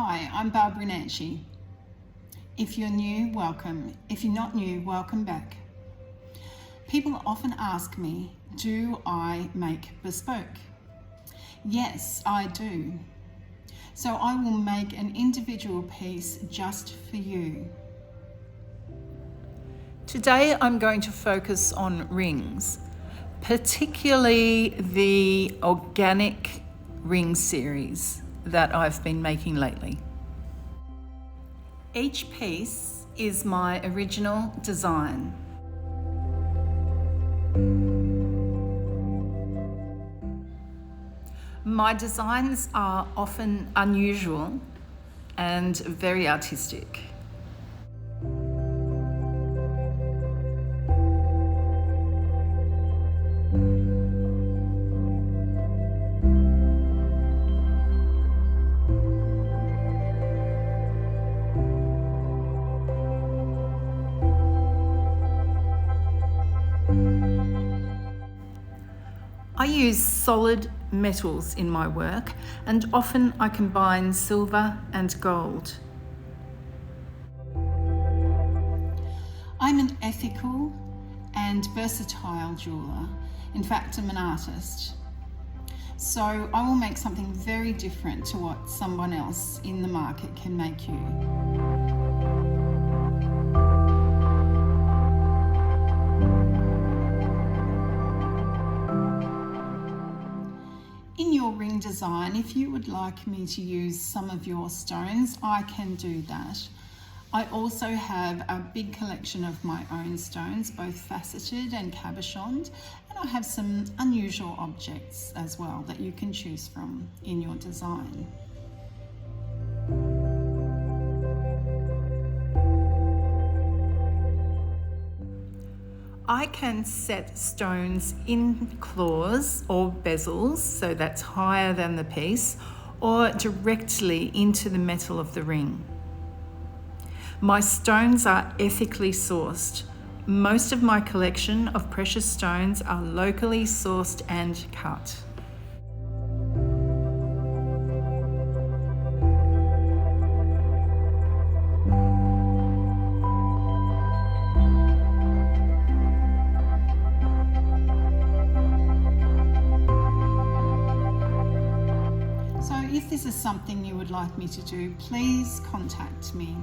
Hi, I'm Barbra Nanshe. If you're new, welcome. If you're not new, welcome back. People often ask me, do I make bespoke? Yes, I do. So I will make an individual piece just for you. Today I'm going to focus on rings, particularly the organic ring series that I've been making lately. Each piece is my original design. My designs are often unusual and very artistic. I use solid metals in my work, and often I combine silver and gold. I'm an ethical and versatile jeweller. In fact, I'm an artist. So I will make something very different to what someone else in the market can make you. In your ring design, if you would like me to use some of your stones, I can do that. I also have a big collection of my own stones, both faceted and cabochoned, and I have some unusual objects as well that you can choose from in your design. I can set stones in claws or bezels, so that's higher than the piece, or directly into the metal of the ring. My stones are ethically sourced. Most of my collection of precious stones are locally sourced and cut. If this is something you would like me to do, please contact me.